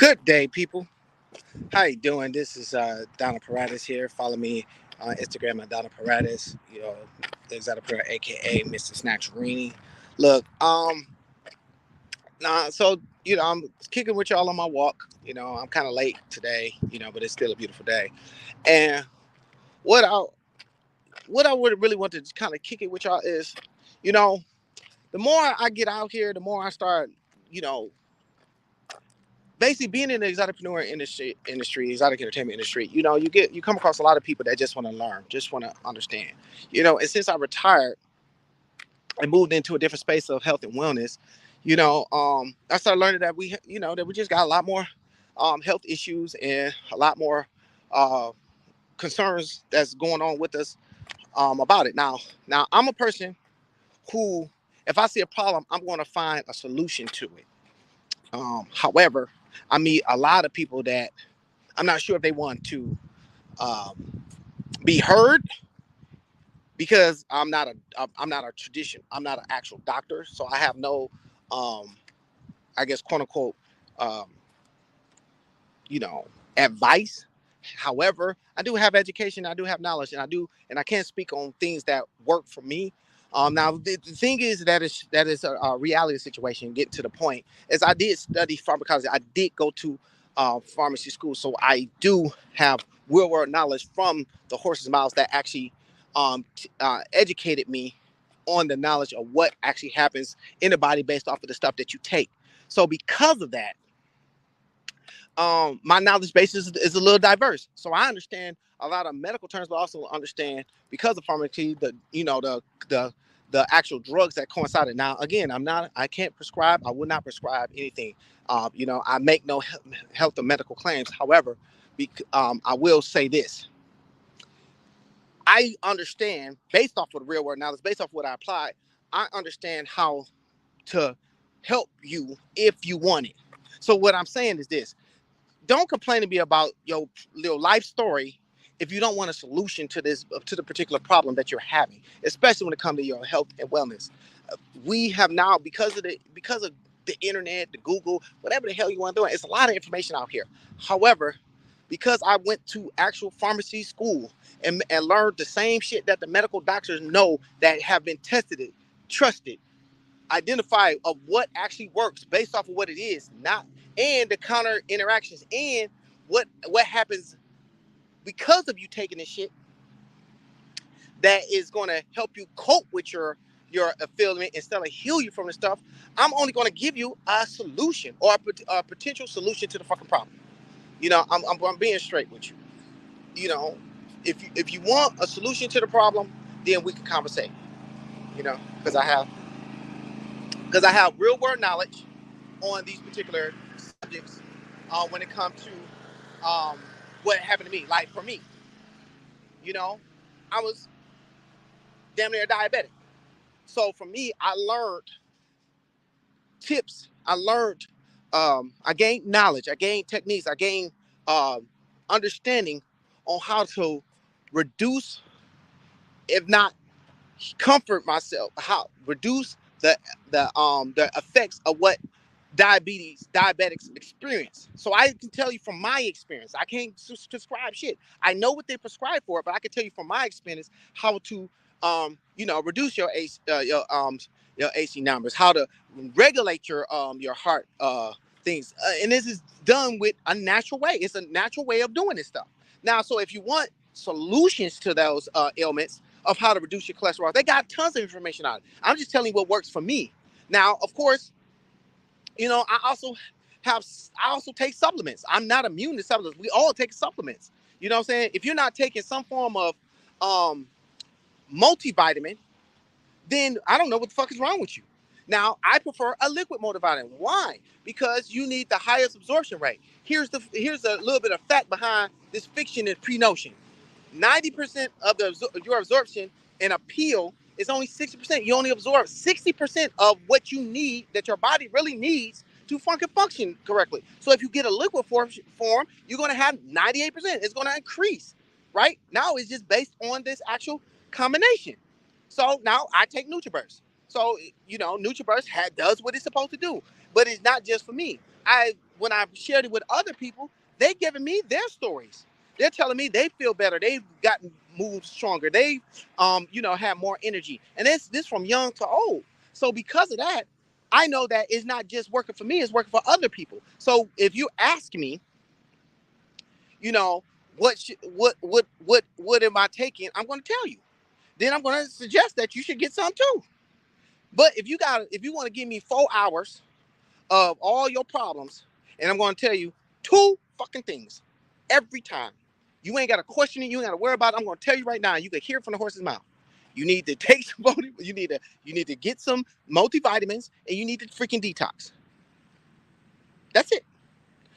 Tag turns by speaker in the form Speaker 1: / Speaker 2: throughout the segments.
Speaker 1: Good day, people. How you doing? This is Don Perattis here. Follow me on Instagram at Don Perattis. ExoticPrenuer, a.k.a. Mr. SnatchaRinii. Look, I'm kicking with y'all on my walk. I'm kind of late today. But it's still a beautiful day. And what I what I would really want to kind of kick it with y'all is, you know, the more I get out here, the more I start, you know, basically being in the exotic exotic entertainment industry, you come across a lot of people that just want to learn, just want to understand. And since I retired and moved into a different space of health and wellness, I started learning that we just got a lot more health issues and a lot more uh, concerns that's going on with us about it. Now I'm a person who, if I see a problem, I'm going to find a solution to it. However, I meet a lot of people that I'm not sure if they want to um, be heard, because I'm not a tradition. I'm not an actual doctor, so I have no, um, I guess, quote unquote, um, advice. However, I do have education. I do have knowledge, and I can't speak on things that work for me. Now, the thing is that is a reality situation. Get to the point is I did study pharmacology. I did go to pharmacy school, so I do have real world knowledge from the horse's mouths that actually educated me on the knowledge of what actually happens in the body based off of the stuff that you take. So because of that, my knowledge base is a little diverse. So I understand a lot of medical terms, but also understand, because of pharmacy, the actual drugs that coincided. Now, again, I can't prescribe. I would not prescribe anything. I make no health or medical claims. However, I will say this: I understand, based off of the real world knowledge, based off what I applied. I understand how to help you if you want it. So what I'm saying is this: don't complain to me about your life story if you don't want a solution to the particular problem that you're having, especially when it comes to your health and wellness. We have now, because of the internet, the Google, whatever the hell you want to do, it's a lot of information out here. However, because I went to actual pharmacy school and learned the same shit that the medical doctors know, that have been tested, trusted, identify of what actually works based off of what it is, not, and the counter interactions, and what happens because of you taking this shit, that is going to help you cope with your feeling instead of heal you from the stuff. I'm only going to give you a solution, or a potential solution to the fucking problem. I'm being straight with you. You know, if you want a solution to the problem, then we can conversate. Because I have real world knowledge on these particular subjects when it comes to what happened to me. Like, for me, you know, I was damn near diabetic. So for me, I learned tips. I gained knowledge. I gained techniques. I gained understanding on how to reduce, if not comfort myself, how reduce the effects of what diabetics experience. So I can tell you from my experience. I can't prescribe shit. I know what they prescribe for, but I can tell you from my experience how to reduce your AC numbers, how to regulate your heart things, and this is done with a natural way. It's a natural way of doing this stuff. Now, so if you want solutions to those ailments of how to reduce your cholesterol, they got tons of information on it. I'm just telling you what works for me. Now, of course, I also take supplements. I'm not immune to supplements. We all take supplements. You know what I'm saying? If you're not taking some form of um, multivitamin, then I don't know what the fuck is wrong with you. Now, I prefer a liquid multivitamin. Why? Because you need the highest absorption rate. Here's a little bit of fact behind this fiction and pre-notion. 90% of your absorption in a pill is only 60%. You only absorb 60% of what you need, that your body really needs to function correctly. So if you get a liquid form, you're going to have 98%. It's going to increase, right? Now it's just based on this actual combination. So now I take NutriBurst. So, NutriBurst does what it's supposed to do. But it's not just for me. When I shared it with other people, they giving me their stories. They're telling me they feel better. They've gotten moved stronger. They, have more energy. And this from young to old. So because of that, I know that it's not just working for me; it's working for other people. So if you ask me, you know, what am I taking? I'm going to tell you. Then I'm going to suggest that you should get some too. But if you want to give me 4 hours of all your problems, and I'm going to tell you two fucking things every time. You ain't got to question it. You ain't got to worry about it. I'm going to tell you right now. You can hear it from the horse's mouth. You need to take some. You need to get some multivitamins, and you need to freaking detox. That's it.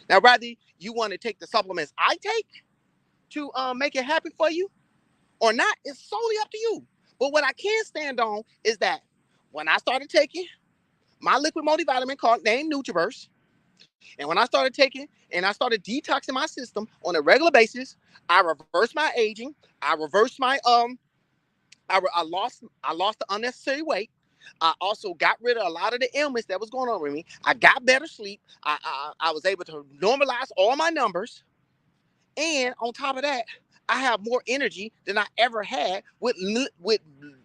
Speaker 1: Now, rather you want to take the supplements I take to make it happen for you or not, it's solely up to you. But what I can stand on is that when I started taking my liquid multivitamin named Nutriverse, and when I started taking and I started detoxing my system on a regular basis, I reversed my aging. I reversed my I lost the unnecessary weight. I also got rid of a lot of the ailments that was going on with me. I got better sleep. I was able to normalize all my numbers. And on top of that, I have more energy than I ever had with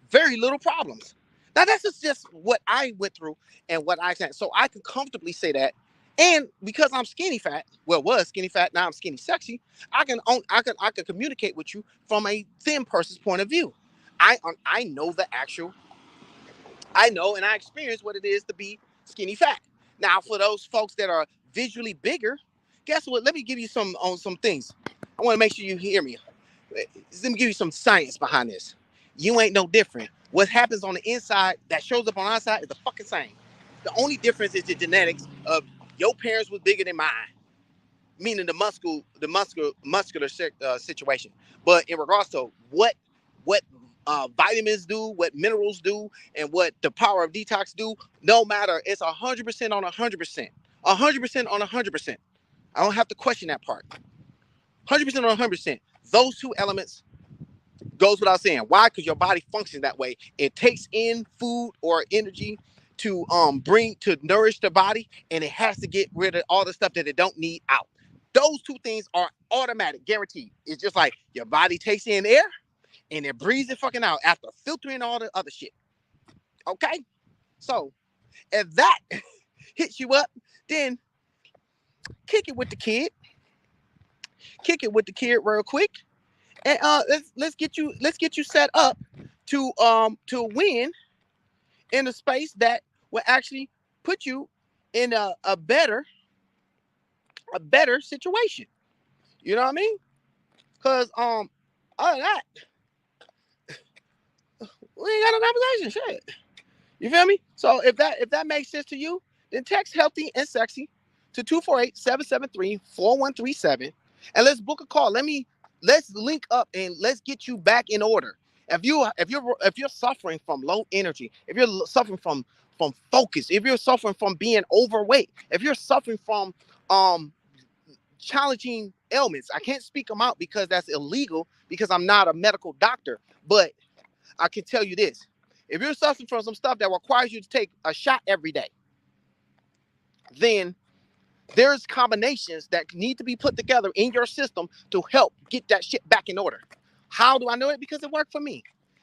Speaker 1: very little problems. Now that's just what I went through and what I can. So I can comfortably say that. And because I'm skinny fat, well, was skinny fat, now I'm skinny sexy. I can communicate with you from a thin person's point of view. I know the actual I know and I experience what it is to be skinny fat. Now, for those folks that are visually bigger, guess what? Let me give you some things. I want to make sure you hear me. Let me give you some science behind this. You ain't no different. What happens on the inside that shows up on our side is the fucking same. The only difference is the genetics of your parents was bigger than mine, meaning muscular situation. But in regards to what vitamins do, what minerals do, and what the power of detox do, no matter, it's 100% on 100%, 100% on 100%. I don't have to question that part. 100% on 100%. Those two elements goes without saying. Why? Because your body functions that way. It takes in food or energy to nourish the body, and it has to get rid of all the stuff that it don't need out. Those two things are automatic, guaranteed. It's just like your body takes in air and it breathes it fucking out after filtering all the other shit. Okay? So if that hits you up, then kick it with the kid. Kick it with the kid real quick. And let's get you set up to win in a space that will actually put you in a better situation. You know what I mean? Because other than that, we ain't got a conversation. Shit. You feel me? So if that makes sense to you, then text healthy and sexy to 248-773-4137 and let's book a call. Let's link up and let's get you back in order. If you're suffering from low energy, if you're suffering from focus, if you're suffering from being overweight, if you're suffering from challenging ailments, I can't speak them out because that's illegal because I'm not a medical doctor, but I can tell you this. If you're suffering from some stuff that requires you to take a shot every day, then there's combinations that need to be put together in your system to help get that shit back in order. How do I know it? Because it worked for me.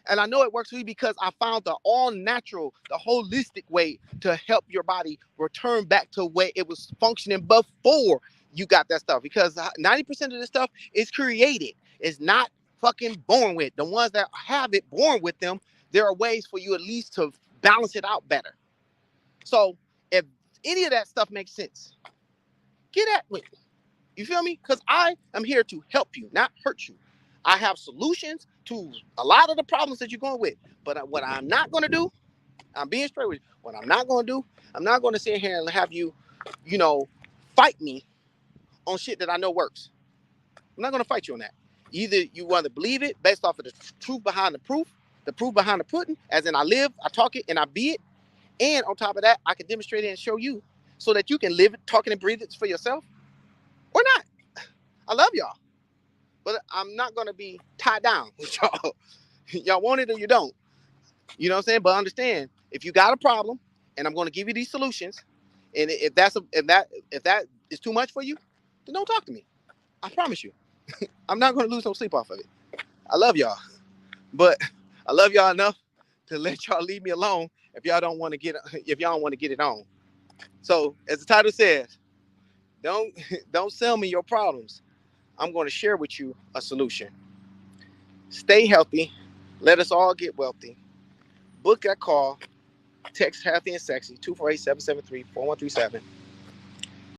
Speaker 1: And I know it works for you because I found the all natural, the holistic way to help your body return back to where it was functioning before you got that stuff. Because 90% of this stuff is created. It's not fucking born with. The ones that have it born with them, there are ways for you at least to balance it out better. So if any of that stuff makes sense, get at me. You feel me? Because I am here to help you, not hurt you. I have solutions to a lot of the problems that you're going with. But what I'm not going to do, I'm being straight with you. What I'm not going to do, I'm not going to sit here and have you, fight me on shit that I know works. I'm not going to fight you on that. Either you want to believe it based off of the truth behind the proof behind the pudding, as in I live, I talk it, and I be it. And on top of that, I can demonstrate it and show you so that you can live it, talk it, and breathe it for yourself or not. I love y'all, but I'm not going to be tied down with y'all. Y'all want it or you don't. You know what I'm saying? But understand, if you got a problem, and I'm going to give you these solutions, And if that is too much for you, then don't talk to me. I promise you, I'm not going to lose no sleep off of it. I love y'all, but I love y'all enough to let y'all leave me alone if y'all don't want to get it on. So as the title says, don't don't sell me your problems. I'm going to share with you a solution. Stay healthy. Let us all get wealthy. Book that call. Text healthy and sexy 248-773-4137.